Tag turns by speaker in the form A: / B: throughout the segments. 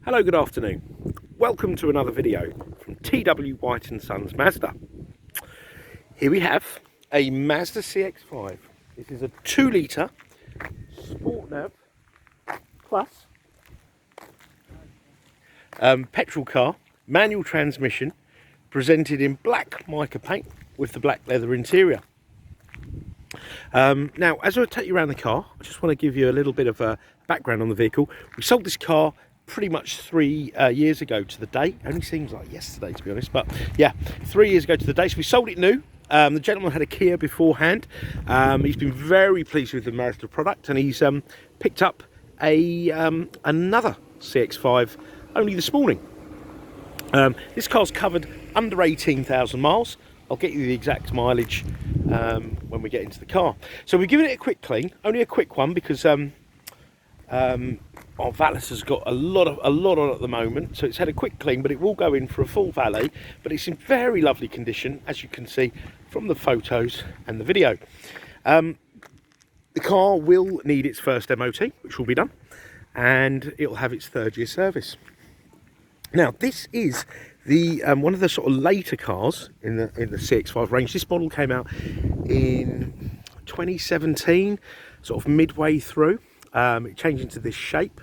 A: Hello, good afternoon. Welcome to another video from TW White & Sons Mazda. Here we have a Mazda CX-5. This is a 2 litre Sport Nav Plus petrol car, manual transmission, presented in black mica paint with the black leather interior. Now, as I take you around the car, I just want to give you a little bit of a background on the vehicle. We sold this car pretty much 3 years ago to the date. Only seems like yesterday, to be honest, but yeah, 3 years ago to the date. So we sold it new. The gentleman had a Kia beforehand. He's been very pleased with the Mazda product, and he's picked up another CX-5 only this morning. This car's covered under 18,000 miles. I'll get you the exact mileage when we get into the car. So we're giving it a quick clean, only a quick one, because our valet has got a lot on at the moment, so it's had a quick clean, but it will go in for a full valet. But it's in very lovely condition, as you can see from the photos and the video. The car will need its first MOT, which will be done, and it'll have its 3rd year service. Now, this is the one of the sort of later cars in the CX-5 range. This model came out in 2017, sort of midway through. It changed into this shape,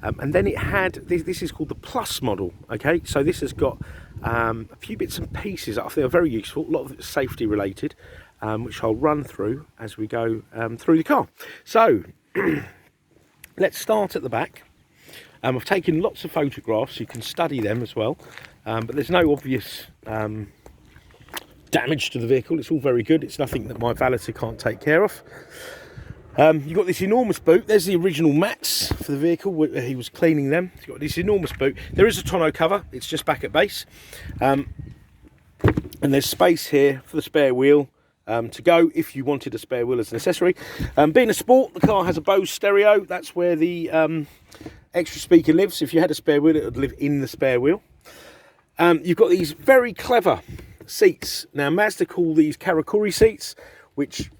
A: and then it had this is called the Plus model. Okay, so this has got a few bits and pieces that I think are very useful. A lot of it's safety related, which I'll run through as we go through the car. So let's start at the back. I've taken lots of photographs, you can study them as well, but there's no obvious damage to the vehicle. It's all very good. It's nothing that my valeter can't take care of. You've got this enormous boot. There's the original mats for the vehicle. He was cleaning them. You've got this enormous boot. There is a tonneau cover. It's just back at base. And there's space here for the spare wheel to go if you wanted a spare wheel as an accessory. Being a Sport, the car has a BOSE stereo. That's where the extra speaker lives. If you had a spare wheel, it would live in the spare wheel. You've got these very clever seats. Now, Mazda call these Karakuri seats, which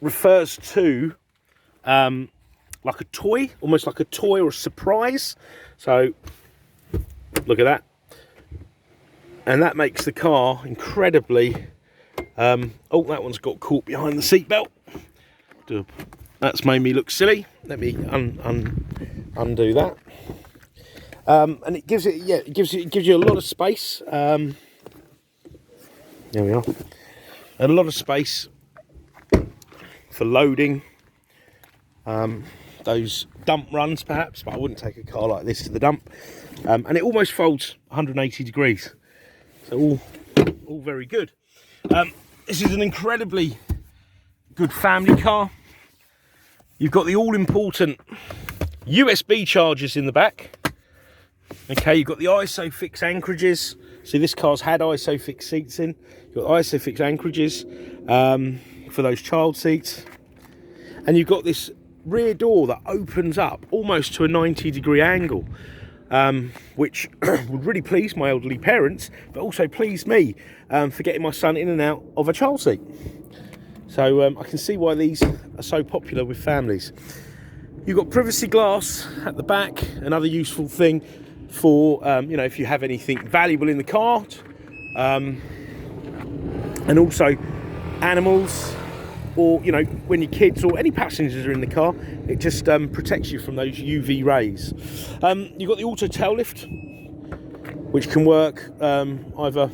A: refers to like a toy, almost like a toy or a surprise. So look at that, and that makes the car incredibly oh, that one's got caught behind the seat belt. That's made me look silly. Let me undo that. And it gives it, yeah, it gives you a lot of space. There we are, a lot of space for loading, those dump runs perhaps, but I wouldn't take a car like this to the dump. And it almost folds 180 degrees, so all very good. This is an incredibly good family car. You've got the all-important USB chargers in the back. Okay, you've got the ISOFIX anchorages. See, this car's had ISOFIX seats in. You've got ISOFIX anchorages for those child seats, and you've got this rear door that opens up almost to a 90-degree angle, which would really please my elderly parents, but also please me for getting my son in and out of a child seat. So I can see why these are so popular with families. You've got privacy glass at the back, another useful thing for you know, if you have anything valuable in the car, and also animals, or you know, when your kids or any passengers are in the car, it just protects you from those UV rays. You've got the auto tail lift, which can work either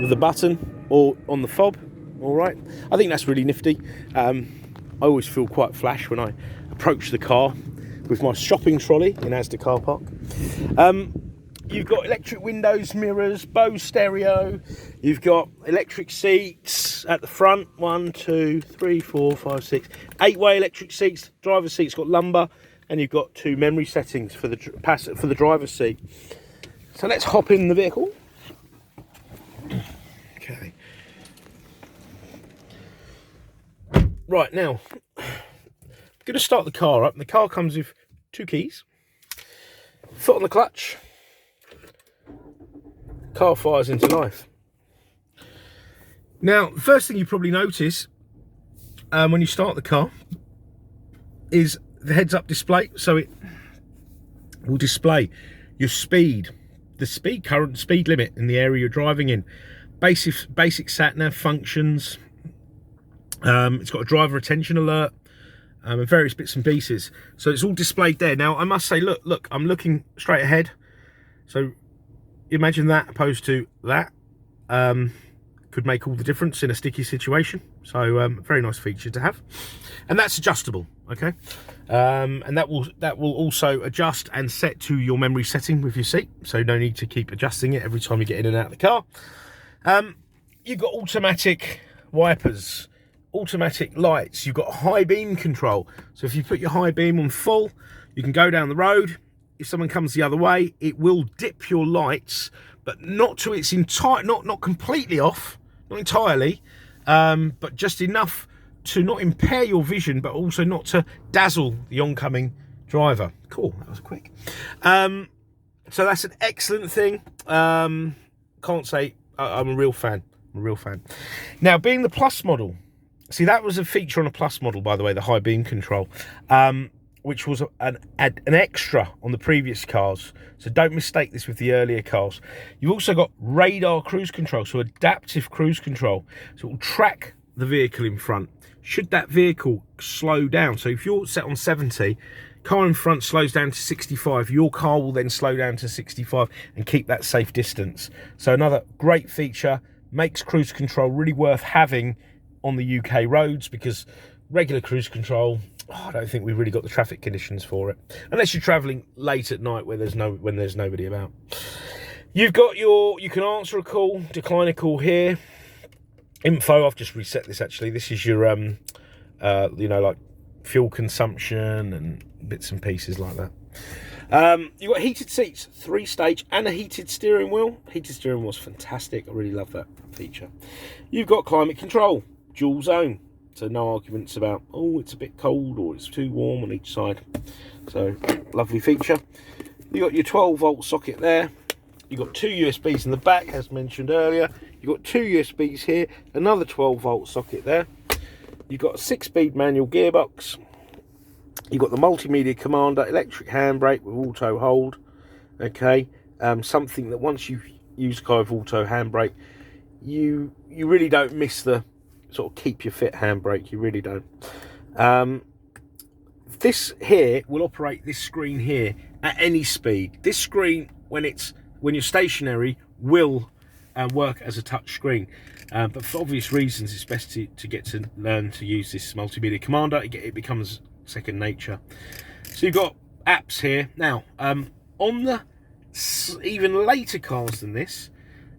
A: with a button or on the fob. All right, I think that's really nifty. I always feel quite flash when I approach the car with my shopping trolley in Asda car park. You've got electric windows, mirrors, BOSE stereo. You've got electric seats at the front. 1, 2, 3, 4, 5, 6. 8-way electric seats. Driver's seat's got lumbar, and you've got 2 memory settings for the driver's seat. So let's hop in the vehicle. Okay. Right, now I'm going to start the car up. The car comes with 2 keys. Foot on the clutch. Car fires into life. Now, the first thing you probably notice when you start the car is the heads-up display. So it will display your speed, the current speed limit in the area you're driving in, basic sat nav functions. It's got a driver attention alert, and various bits and pieces. So it's all displayed there. Now I must say, look, I'm looking straight ahead. So imagine that opposed to that. Could make all the difference in a sticky situation. So very nice feature to have, and that's adjustable. Okay, and that will also adjust and set to your memory setting with your seat. So no need to keep adjusting it every time you get in and out of the car. You've got automatic wipers, automatic lights. You've got high beam control. So if you put your high beam on full, you can go down the road. If someone comes the other way, it will dip your lights, but not to its entire, not completely off, not entirely, but just enough to not impair your vision, but also not to dazzle the oncoming driver. Cool, that was quick. So that's an excellent thing. Can't say I'm a real fan. I'm a real fan. Now, being the Plus model, see, that was a feature on a Plus model, by the way, the high beam control, which was an extra on the previous cars. So don't mistake this with the earlier cars. You've also got radar cruise control, so adaptive cruise control. So it will track the vehicle in front. Should that vehicle slow down, so if you're set on 70, car in front slows down to 65, your car will then slow down to 65 and keep that safe distance. So another great feature, makes cruise control really worth having on the UK roads, because regular cruise control, I don't think we've really got the traffic conditions for it, unless you're travelling late at night when there's nobody about. You've got you can answer a call, decline a call here. Info, I've just reset this actually. This is your you know, like fuel consumption and bits and pieces like that. You've got heated seats, 3-stage, and a heated steering wheel. Heated steering wheel's fantastic. I really love that feature. You've got climate control, dual zone. So no arguments about, oh, it's a bit cold or it's too warm on each side. So lovely feature. You've got your 12-volt socket there. You've got 2 USBs in the back, as mentioned earlier. You've got 2 USBs here, another 12-volt socket there. You've got a 6-speed manual gearbox. You've got the multimedia commander, electric handbrake with auto hold. Okay, something that once you use a car with auto handbrake, you really don't miss the sort of keep your fit handbrake. You really don't. This here will operate this screen here at any speed. This screen, when you're stationary, will work as a touch screen. But for obvious reasons, it's best to get to learn to use this multimedia commander. It becomes second nature. So you've got apps here. Now, on the even later cars than this,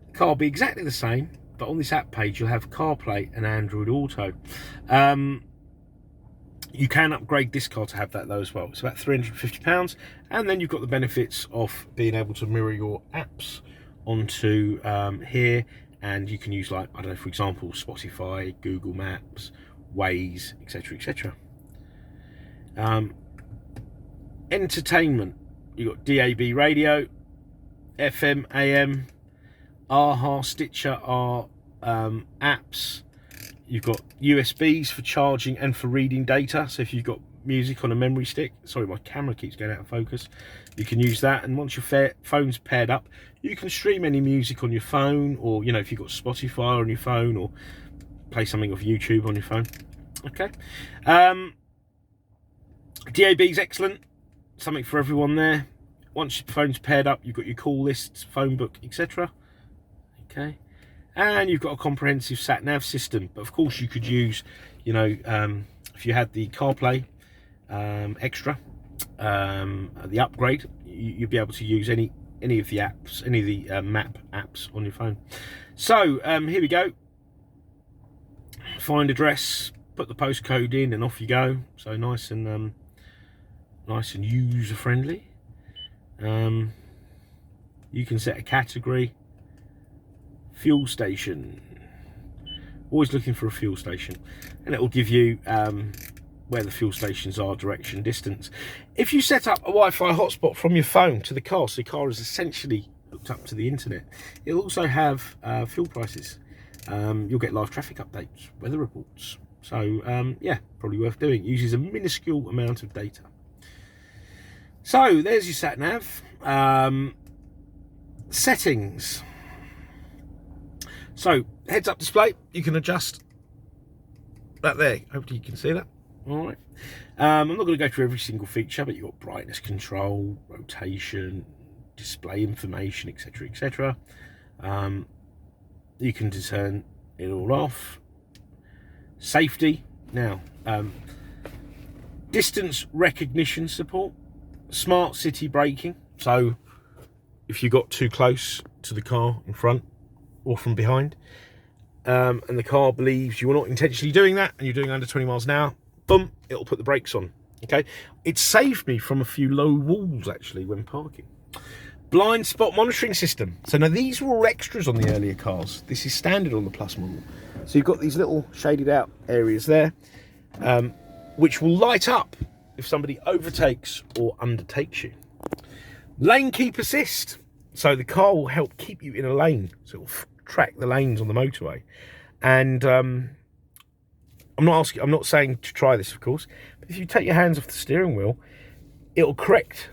A: the car will be exactly the same, but on this app page, you'll have CarPlay and Android Auto. You can upgrade this car to have that though as well. It's about £350, and then you've got the benefits of being able to mirror your apps onto here, and you can use, like, I don't know, for example, Spotify, Google Maps, Waze, etc, etc. Entertainment, you've got DAB radio, FM, AM, AHA, Stitcher are apps. You've got USBs for charging and for reading data. So if you've got music on a memory stick, sorry, my camera keeps going out of focus, you can use that. And once your phone's paired up, you can stream any music on your phone, or, you know, if you've got Spotify on your phone, or play something off YouTube on your phone. Okay. DAB is excellent, something for everyone there. Once your phone's paired up, you've got your call lists, phone book, etc. Okay. And you've got a comprehensive sat nav system, but of course you could use, you know, if you had the CarPlay extra, the upgrade, you'd be able to use any of the apps, any of the map apps on your phone. So here we go. Find address, put the postcode in, and off you go. So nice and user friendly. You can set a category. Fuel station, always looking for a fuel station, and it will give you where the fuel stations are, direction, distance. If you set up a Wi-Fi hotspot from your phone to the car, so the car is essentially hooked up to the internet, it'll also have fuel prices. You'll get live traffic updates, weather reports. So yeah, probably worth doing. It uses a minuscule amount of data. So there's your sat nav. Settings. So heads up display, you can adjust that there. Hopefully you can see that. All right. I'm not going to go through every single feature, but you've got brightness control, rotation, display information, etc, etc. You can turn it all off. Safety. Now, distance recognition support, smart city braking. So if you got too close to the car in front or from behind, and the car believes you are not intentionally doing that and you're doing under 20 miles an hour, boom, it'll put the brakes on. Okay, it saved me from a few low walls actually when parking. Blind spot monitoring system. So now these were all extras on the earlier cars. This is standard on the Plus model. So you've got these little shaded out areas there, which will light up if somebody overtakes or undertakes you. Lane keep assist. So the car will help keep you in a lane. So it will track the lanes on the motorway. And I'm not saying to try this, of course, but if you take your hands off the steering wheel, it'll correct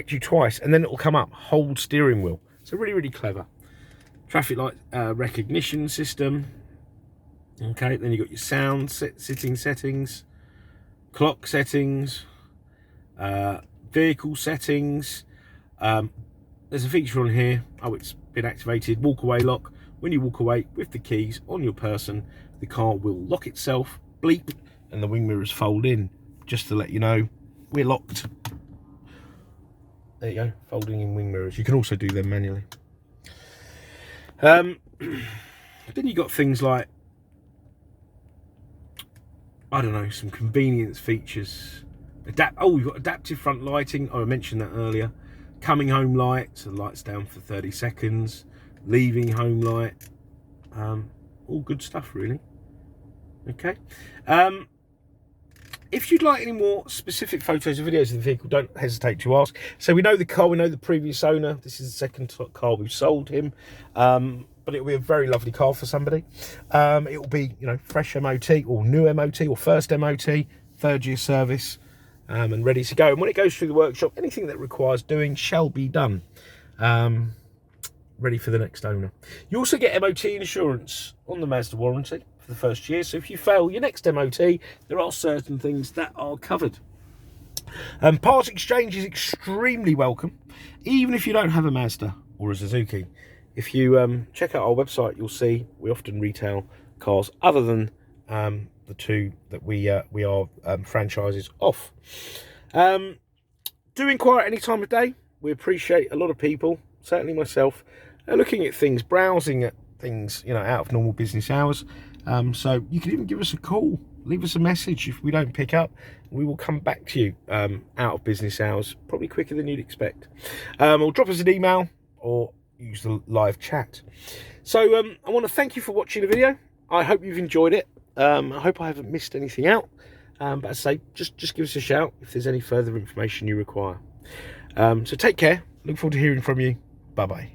A: you twice, and then it'll come up, hold steering wheel. So really, really clever. Traffic light recognition system. Okay, then you've got your sound sitting settings, clock settings, vehicle settings. There's a feature on here, it's been activated, walk away lock. When you walk away with the keys on your person, the car will lock itself, bleep, and the wing mirrors fold in, just to let you know we're locked. There you go, folding in wing mirrors. You can also do them manually. Then you got things like, I don't know, some convenience features. You've got adaptive front lighting. I mentioned that earlier. Coming home light, so the light's down for 30 seconds. Leaving home light. All good stuff, really. Okay. If you'd like any more specific photos or videos of the vehicle, don't hesitate to ask. So we know the car, we know the previous owner. This is the second car we've sold him. But it'll be a very lovely car for somebody. It will be, fresh MOT or new MOT or first MOT, third year service, and ready to go. And when it goes through the workshop, anything that requires doing shall be done. Ready for the next owner. You also get MOT insurance on the Mazda warranty for the first year. So if you fail your next MOT, there are certain things that are covered. Part exchange is extremely welcome, even if you don't have a Mazda or a Suzuki. If you check out our website, you'll see we often retail cars other than the two that we are franchises off. Do inquire at any time of day. We appreciate a lot of people, certainly myself, looking at things, browsing at things, out of normal business hours. So you can even give us a call, leave us a message. If we don't pick up, we will come back to you out of business hours, probably quicker than you'd expect. Or drop us an email or use the live chat. So I want to thank you for watching the video. I hope you've enjoyed it. I hope I haven't missed anything out. But as I say, just give us a shout if there's any further information you require. So take care. Look forward to hearing from you. Bye-bye.